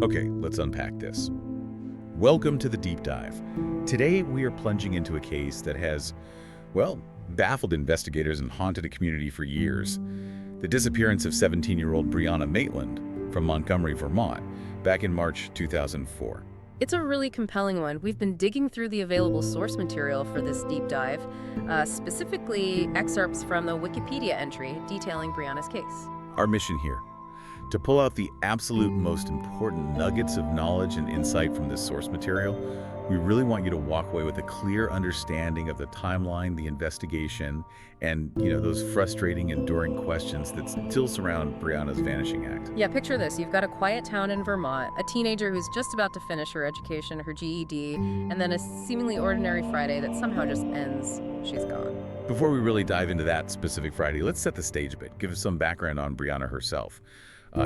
Okay, let's unpack this. Welcome to the deep dive. Today we are plunging into a case that has, well, baffled investigators and haunted a community for years. The disappearance of 17-year-old Brianna Maitland from Montgomery, Vermont, back in March 2004. It's a really compelling one. We've been digging through the available source material for this deep dive, specifically excerpts from the Wikipedia entry detailing Brianna's case. Our mission here, to pull out the absolute most important nuggets of knowledge and insight from this source material. We really want you to walk away with a clear understanding of the timeline, the investigation, and, those frustrating, enduring questions that still surround Brianna's vanishing act. Yeah, picture this. You've got a quiet town in Vermont, a teenager who's just about to finish her education, her GED, and then a seemingly ordinary Friday that somehow just ends. She's gone. Before we really dive into that specific Friday, let's set the stage a bit, give us some background on Brianna herself.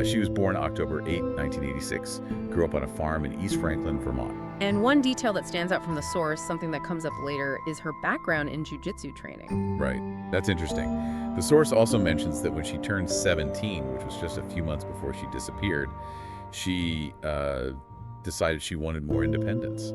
She was born October 8, 1986, grew up on a farm in East Franklin, Vermont. And one detail that stands out from the source, something that comes up later, is her background in jiu-jitsu training. Right. That's interesting. The source also mentions that when she turned 17, which was just a few months before she disappeared, she decided she wanted more independence.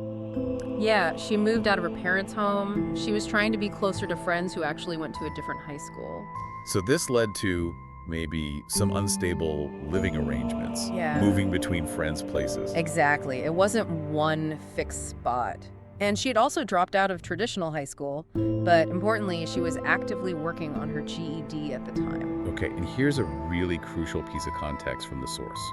Yeah, she moved out of her parents' home. She was trying to be closer to friends who actually went to a different high school. So this led to maybe some unstable living arrangements, Yeah. moving between friends' places. Exactly. It wasn't one fixed spot. And she had also dropped out of traditional high school, but importantly, she was actively working on her GED at the time. Okay, and here's a really crucial piece of context from the source.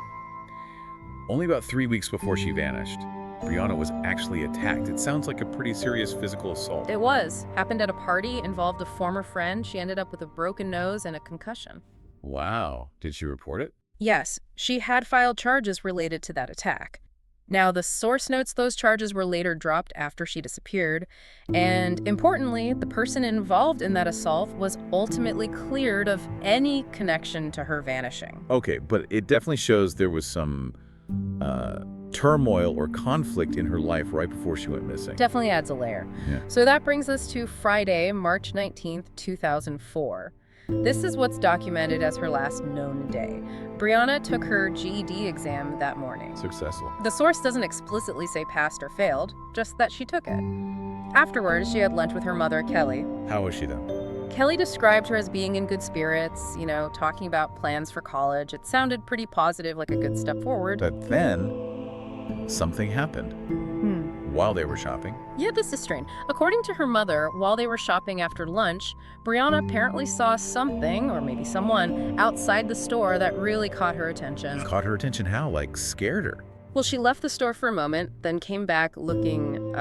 Only about 3 weeks before she vanished, Brianna was actually attacked. It sounds like a pretty serious physical assault. It was. Happened at a party, involved a former friend. She ended up with a broken nose and a concussion. Wow. Did she report it? Yes, she had filed charges related to that attack. Now, the source notes those charges were later dropped after she disappeared, and importantly, the person involved in that assault was ultimately cleared of any connection to her vanishing. Okay, but it definitely shows there was some turmoil or conflict in her life right before she went missing. Definitely adds a layer. Yeah. So that brings us to Friday, March 19th, 2004. This is what's documented as her last known day. Brianna took her GED exam that morning. Successful. The source doesn't explicitly say passed or failed, just that she took it. Afterwards, she had lunch with her mother, Kelly. How was she then? Kelly described her as being in good spirits, talking about plans for college. It sounded pretty positive, like a good step forward. But then, something happened. While they were shopping. Yeah, this is strange. According to her mother, while they were shopping after lunch, Brianna apparently saw something, or maybe someone, outside the store that really caught her attention. Caught her attention how? Like, scared her? Well, she left the store for a moment, then came back looking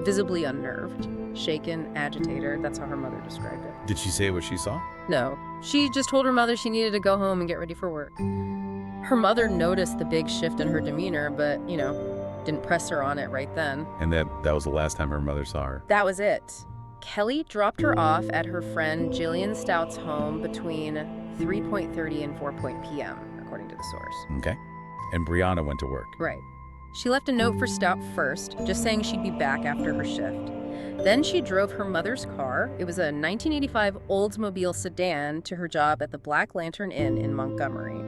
visibly unnerved, shaken, agitated. That's how her mother described it. Did she say what she saw? No. She just told her mother she needed to go home and get ready for work. Her mother noticed the big shift in her demeanor, but, didn't press her on it right then. And that was the last time her mother saw her. That was it. Kelly dropped her off at her friend Jillian Stout's home between 3:30 and 4 p.m., according to the source. Okay. And Brianna went to work. Right. She left a note for Stout first, just saying she'd be back after her shift. Then she drove her mother's car. It was a 1985 Oldsmobile sedan to her job at the Black Lantern Inn in Montgomery.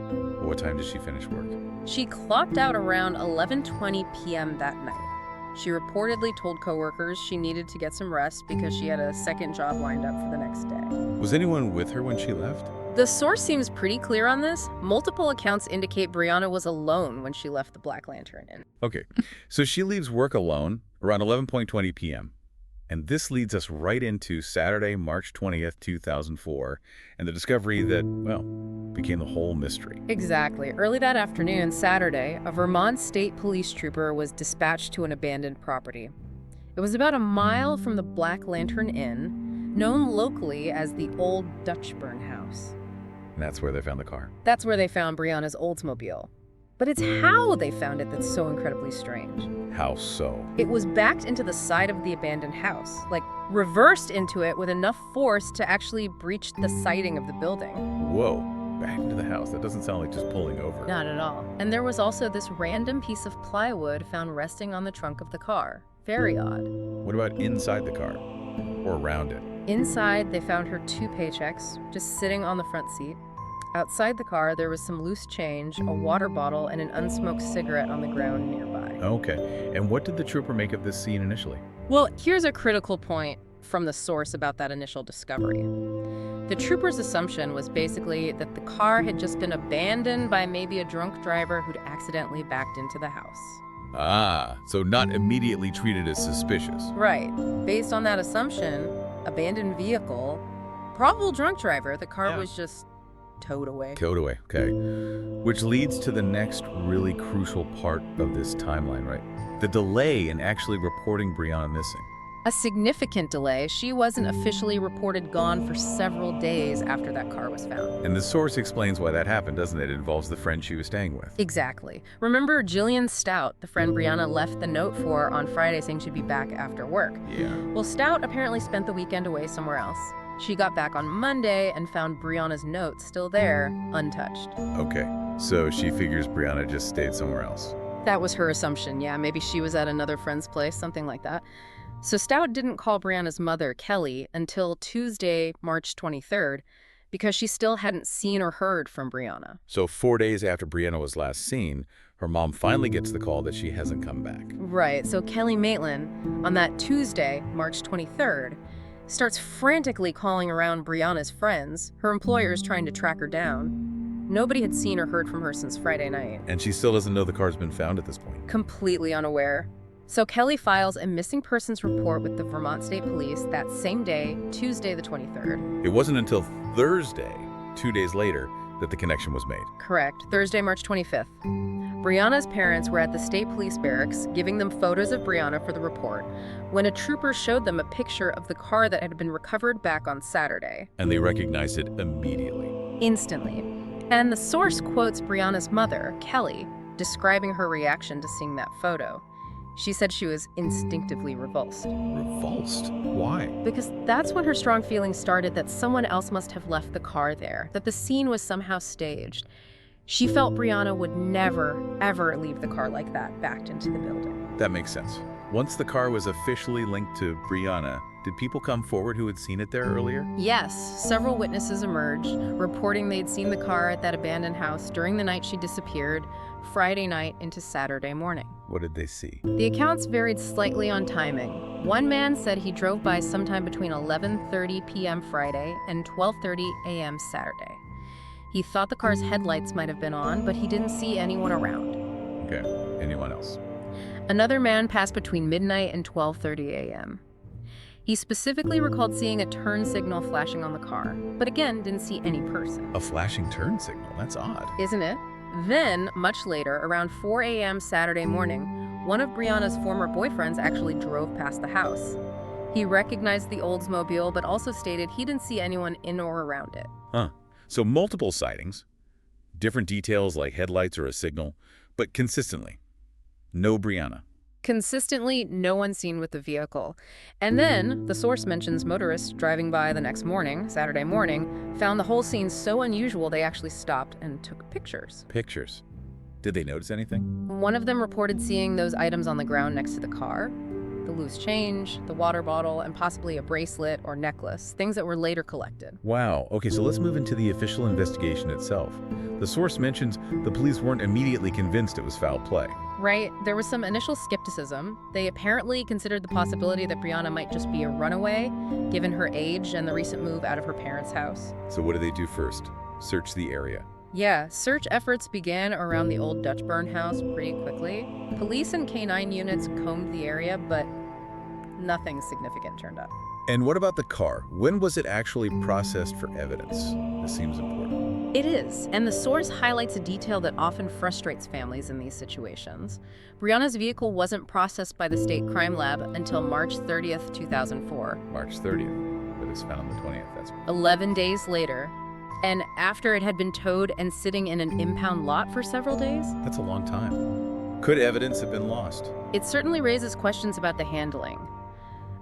What time did she finish work? She clocked out around 11:20 p.m. that night. She reportedly told coworkers she needed to get some rest because she had a second job lined up for the next day. Was anyone with her when she left? The source seems pretty clear on this. Multiple accounts indicate Brianna was alone when she left the Black Lantern Inn. Okay, so she leaves work alone around 11:20 p.m. And this leads us right into Saturday, March 20th, 2004, and the discovery that, well, became the whole mystery. Exactly. Early that afternoon, Saturday, a Vermont state police trooper was dispatched to an abandoned property. It was about a mile from the Black Lantern Inn, known locally as the Old Dutchburn House. And that's where they found the car. That's where they found Brianna's Oldsmobile. But it's how they found it that's so incredibly strange. How so? It was backed into the side of the abandoned house, like reversed into it with enough force to actually breach the siding of the building. Whoa, back into the house. That doesn't sound like just pulling over. Not at all. And there was also this random piece of plywood found resting on the trunk of the car. Very odd. What about inside the car? Or around it? Inside, they found her 2 paychecks just sitting on the front seat, Outside the car, there was some loose change, a water bottle, and an unsmoked cigarette on the ground nearby. Okay. And what did the trooper make of this scene initially? Well, here's a critical point from the source about that initial discovery. The trooper's assumption was basically that the car had just been abandoned by maybe a drunk driver who'd accidentally backed into the house. Ah, so not immediately treated as suspicious. Right. Based on that assumption, abandoned vehicle, probable drunk driver, the car was just towed away. Towed away, okay. Which leads to the next really crucial part of this timeline, right? The delay in actually reporting Brianna missing. A significant delay. She wasn't officially reported gone for several days after that car was found. And the source explains why that happened, doesn't it? It involves the friend she was staying with. Exactly. Remember Jillian Stout, the friend Brianna left the note for on Friday saying she'd be back after work? Yeah. Well, Stout apparently spent the weekend away somewhere else. She got back on Monday and found Brianna's note still there, untouched. Okay, so she figures Brianna just stayed somewhere else. That was her assumption, yeah. Maybe she was at another friend's place, something like that. So Stout didn't call Brianna's mother, Kelly, until Tuesday, March 23rd, because she still hadn't seen or heard from Brianna. So 4 days after Brianna was last seen, her mom finally gets the call that she hasn't come back. Right, so Kelly Maitland, on that Tuesday, March 23rd, starts frantically calling around Brianna's friends, her employers trying to track her down. Nobody had seen or heard from her since Friday night. And she still doesn't know the car's been found at this point. Completely unaware. So Kelly files a missing persons report with the Vermont State Police that same day, Tuesday the 23rd. It wasn't until Thursday, 2 days later, that the connection was made. Correct, Thursday, March 25th. Brianna's parents were at the state police barracks giving them photos of Brianna for the report when a trooper showed them a picture of the car that had been recovered back on Saturday. And they recognized it immediately. Instantly. And the source quotes Brianna's mother, Kelly, describing her reaction to seeing that photo. She said she was instinctively repulsed. Revulsed? Why? Because that's when her strong feelings started that someone else must have left the car there, that the scene was somehow staged. She felt Brianna would never, ever leave the car like that, backed into the building. That makes sense. Once the car was officially linked to Brianna, did people come forward who had seen it there earlier? Yes, several witnesses emerged, reporting they'd seen the car at that abandoned house during the night she disappeared, Friday night into Saturday morning. What did they see? The accounts varied slightly on timing. One man said he drove by sometime between 11:30 p.m. Friday and 12:30 a.m. Saturday. He thought the car's headlights might have been on, but he didn't see anyone around. Okay, anyone else? Another man passed between midnight and 12:30 a.m. He specifically recalled seeing a turn signal flashing on the car, but again, didn't see any person. A flashing turn signal? That's odd. Isn't it? Then, much later, around 4 a.m. Saturday morning, one of Brianna's former boyfriends actually drove past the house. He recognized the Oldsmobile, but also stated he didn't see anyone in or around it. Huh. So multiple sightings, different details like headlights or a signal, but consistently, no Brianna. Consistently, no one seen with the vehicle. And then, the source mentions motorists driving by the next morning, Saturday morning, found the whole scene so unusual they actually stopped and took pictures. Pictures. Did they notice anything? One of them reported seeing those items on the ground next to the car. The loose change, the water bottle, and possibly a bracelet or necklace, things that were later collected. Wow. Okay, so let's move into the official investigation itself. The source mentions the police weren't immediately convinced it was foul play. Right, there was some initial skepticism. They apparently considered the possibility that Brianna might just be a runaway, given her age and the recent move out of her parents' house. So what do they do first? Search the area. Yeah, search efforts began around the old Dutch burn house pretty quickly. Police and K-9 units combed the area, but nothing significant turned up. And what about the car? When was it actually processed for evidence? This seems important. It is, and the source highlights a detail that often frustrates families in these situations. Brianna's vehicle wasn't processed by the state crime lab until March 30th, 2004. March 30th, but it's found on the 20th. That's 11 days later, and after it had been towed and sitting in an impound lot for several days. That's a long time. Could evidence have been lost? It certainly raises questions about the handling.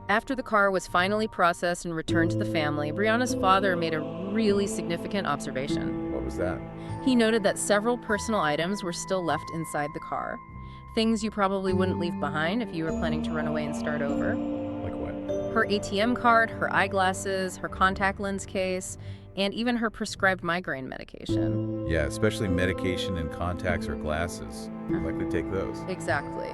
After the car was finally processed and returned to the family, Brianna's father made a really significant observation. What was that? He noted that several personal items were still left inside the car. Things you probably wouldn't leave behind if you were planning to run away and start over. Like what? Her ATM card, her eyeglasses, her contact lens case, and even her prescribed migraine medication. Yeah, especially medication and contacts or glasses. I'd likely take those. Exactly.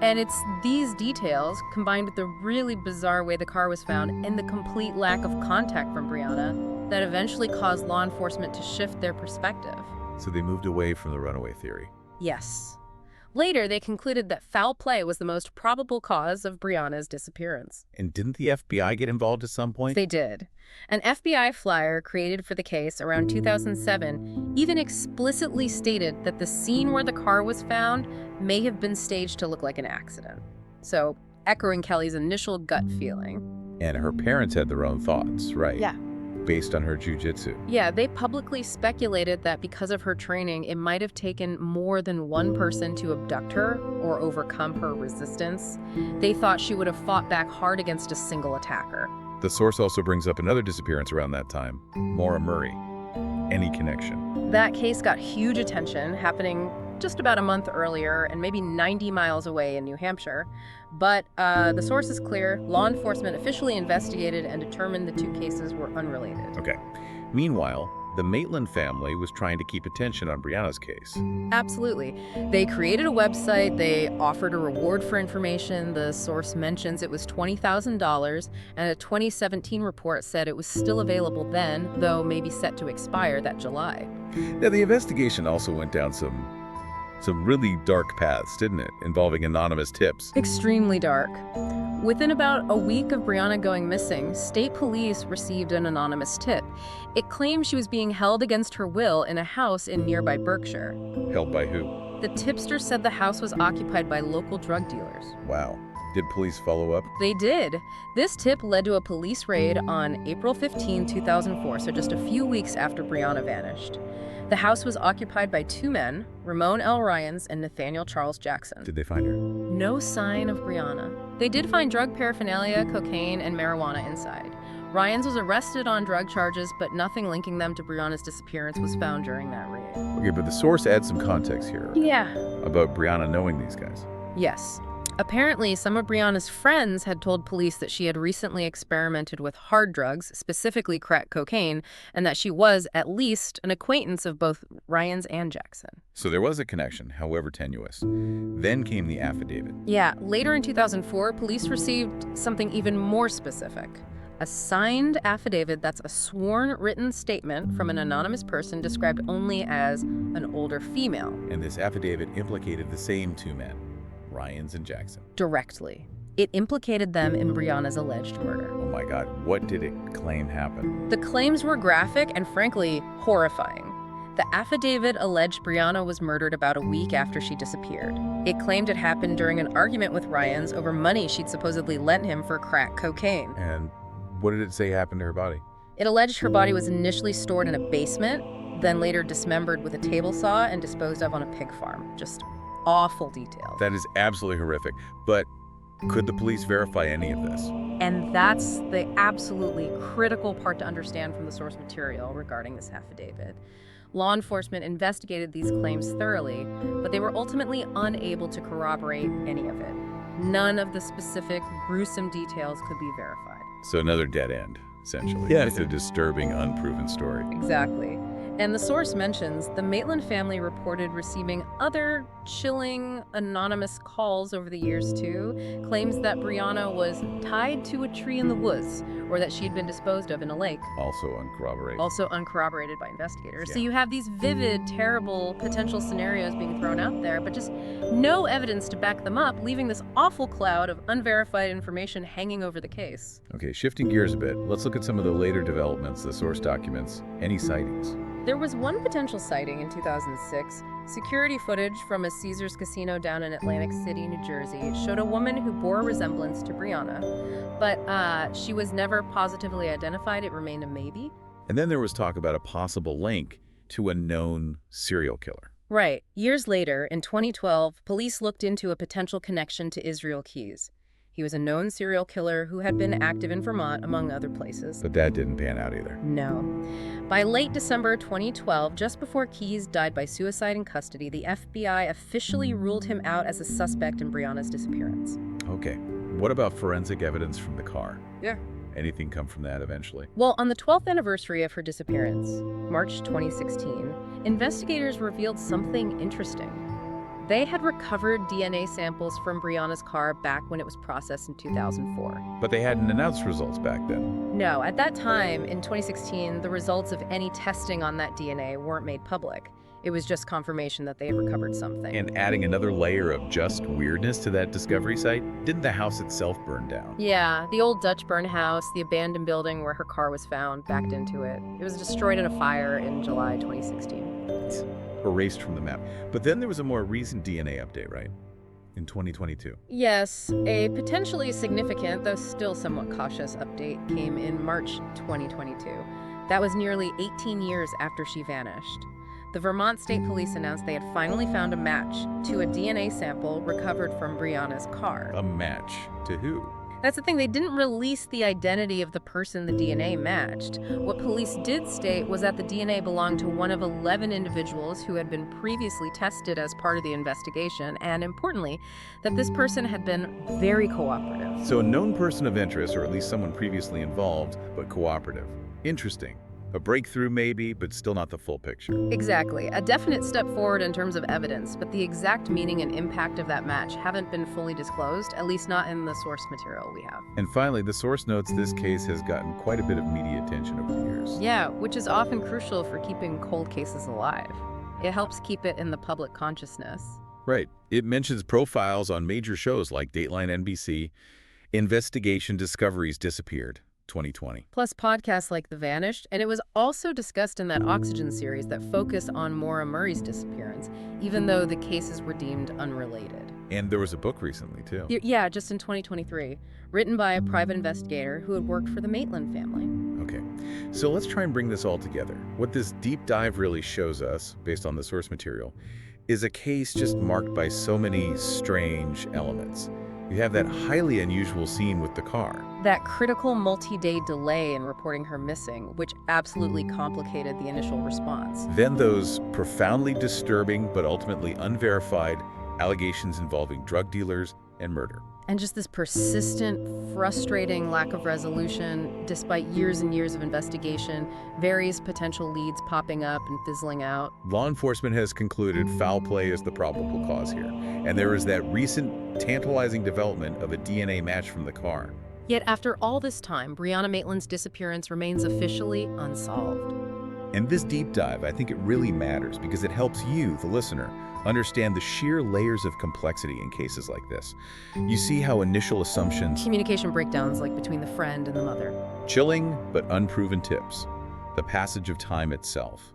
And it's these details, combined with the really bizarre way the car was found and the complete lack of contact from Brianna, that eventually caused law enforcement to shift their perspective. So they moved away from the runaway theory. Yes. Later, they concluded that foul play was the most probable cause of Brianna's disappearance. And didn't the FBI get involved at some point? They did. An FBI flyer created for the case around 2007 even explicitly stated that the scene where the car was found may have been staged to look like an accident. So, echoing Kelly's initial gut feeling. And her parents had their own thoughts, right? Yeah. Based on her jujitsu. Yeah, they publicly speculated that because of her training, it might have taken more than one person to abduct her or overcome her resistance. They thought she would have fought back hard against a single attacker. The source also brings up another disappearance around that time, Maura Murray. Any connection? That case got huge attention, happening just about a month earlier and maybe 90 miles away in New Hampshire. But the source is clear. Law enforcement officially investigated and determined the two cases were unrelated. Okay. Meanwhile, the Maitland family was trying to keep attention on Brianna's case. Absolutely. They created a website. They offered a reward for information. The source mentions it was $20,000, and a 2017 report said it was still available then, though maybe set to expire that July. Now, the investigation also went down some really dark paths, didn't it? Involving anonymous tips. Extremely dark. Within about a week of Brianna going missing, state police received an anonymous tip. It claimed she was being held against her will in a house in nearby Berkshire. Held by who? The tipster said the house was occupied by local drug dealers. Wow. Did police follow up? They did. This tip led to a police raid on April 15, 2004, so just a few weeks after Brianna vanished. The house was occupied by two men, Ramon L. Ryans and Nathaniel Charles Jackson. Did they find her? No sign of Brianna. They did find drug paraphernalia, cocaine, and marijuana inside. Ryans was arrested on drug charges, but nothing linking them to Brianna's disappearance was found during that raid. Okay, but the source adds some context here. Yeah. About Brianna knowing these guys. Yes. Apparently, some of Brianna's friends had told police that she had recently experimented with hard drugs, specifically crack cocaine, and that she was, at least, an acquaintance of both Ryans and Jackson. So there was a connection, however tenuous. Then came the affidavit. Yeah, later in 2004, police received something even more specific. A signed affidavit that's a sworn written statement from an anonymous person described only as an older female. And this affidavit implicated the same two men, Ryans and Jackson. Directly. It implicated them in Brianna's alleged murder. Oh my God, what did it claim happened? The claims were graphic and frankly horrifying. The affidavit alleged Brianna was murdered about a week after she disappeared. It claimed it happened during an argument with Ryans over money she'd supposedly lent him for crack cocaine. And what did it say happened to her body? It alleged her body was initially stored in a basement, then later dismembered with a table saw and disposed of on a pig farm. Just awful details. That is absolutely horrific. But could the police verify any of this? And that's the absolutely critical part to understand from the source material regarding this affidavit. Law enforcement investigated these claims thoroughly, but they were ultimately unable to corroborate any of it. None of the specific, gruesome details could be verified. So another dead end, essentially. Yeah. It's a disturbing, unproven story. Exactly. And the source mentions the Maitland family reported receiving other chilling, anonymous calls over the years, too. Claims that Brianna was tied to a tree in the woods, or that she'd been disposed of in a lake. Also uncorroborated. Also uncorroborated by investigators. Yeah. So you have these vivid, terrible potential scenarios being thrown out there, but just no evidence to back them up, leaving this awful cloud of unverified information hanging over the case. Okay, shifting gears a bit, let's look at some of the later developments, the source documents, any sightings. There was one potential sighting in 2006. Security footage from a Caesars casino down in Atlantic City, New Jersey, showed a woman who bore a resemblance to Brianna, but she was never positively identified. It remained a maybe. And then there was talk about a possible link to a known serial killer. Right. Years later, in 2012, police looked into a potential connection to Israel Keys. He was a known serial killer who had been active in Vermont, among other places. But that didn't pan out either. No. By late December 2012, just before Keys died by suicide in custody, the FBI officially ruled him out as a suspect in Brianna's disappearance. Okay, what about forensic evidence from the car? Yeah. Anything come from that eventually? Well, on the 12th anniversary of her disappearance, March 2016, investigators revealed something interesting. They had recovered DNA samples from Brianna's car back when it was processed in 2004. But they hadn't announced results back then. No, at that time, in 2016, the results of any testing on that DNA weren't made public. It was just confirmation that they had recovered something. And adding another layer of just weirdness to that discovery site, didn't the house itself burn down? Yeah, the old Dutch burn house, the abandoned building where her car was found, backed into it. It was destroyed in a fire in July 2016. It's erased from the map. But then there was a more recent DNA update, right? In 2022. Yes, a potentially significant, though still somewhat cautious, update came in March 2022. That was nearly 18 years after she vanished. The Vermont State Police announced they had finally found a match to a DNA sample recovered from Brianna's car. A match to who? That's the thing, they didn't release the identity of the person the DNA matched. What police did state was that the DNA belonged to one of 11 individuals who had been previously tested as part of the investigation, and importantly, that this person had been very cooperative. So a known person of interest, or at least someone previously involved, but cooperative. Interesting. A breakthrough maybe, but still not the full picture. Exactly. A definite step forward in terms of evidence, but the exact meaning and impact of that match haven't been fully disclosed, at least not in the source material we have. And finally, the source notes this case has gotten quite a bit of media attention over the years. Yeah, which is often crucial for keeping cold cases alive. It helps keep it in the public consciousness. Right. It mentions profiles on major shows like Dateline NBC, Investigation Discoveries Disappeared, 2020. Plus podcasts like The Vanished, and it was also discussed in that Oxygen series that focused on Maura Murray's disappearance, even though the cases were deemed unrelated. And there was a book recently, too. Yeah, just in 2023, written by a private investigator who had worked for the Maitland family. Okay, so let's try and bring this all together. What this deep dive really shows us, based on the source material, is a case just marked by so many strange elements. You have that highly unusual scene with the car. That critical multi-day delay in reporting her missing, which absolutely complicated the initial response. Then those profoundly disturbing but ultimately unverified allegations involving drug dealers and murder. And just this persistent, frustrating lack of resolution, despite years and years of investigation, various potential leads popping up and fizzling out. Law enforcement has concluded foul play is the probable cause here. And there is that recent tantalizing development of a DNA match from the car. Yet after all this time, Brianna Maitland's disappearance remains officially unsolved. And this deep dive, I think it really matters because it helps you, the listener, understand the sheer layers of complexity in cases like this. You see how initial assumptions, Communication breakdowns like between the friend and the mother. chilling but unproven tips, the passage of time itself,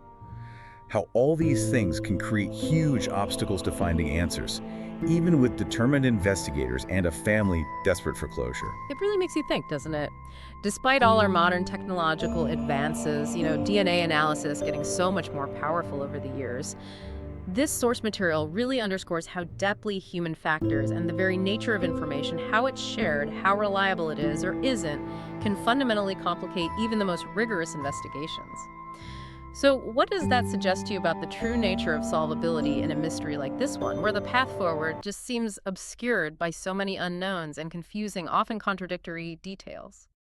how all these things can create huge obstacles to finding answers, even with determined investigators and a family desperate for closure. It really makes you think, doesn't it? Despite all our modern technological advances, DNA analysis getting so much more powerful over the years, this source material really underscores how deeply human factors and the very nature of information, how it's shared, how reliable it is or isn't, can fundamentally complicate even the most rigorous investigations. So what does that suggest to you about the true nature of solvability in a mystery like this one, where the path forward just seems obscured by so many unknowns and confusing, often contradictory details?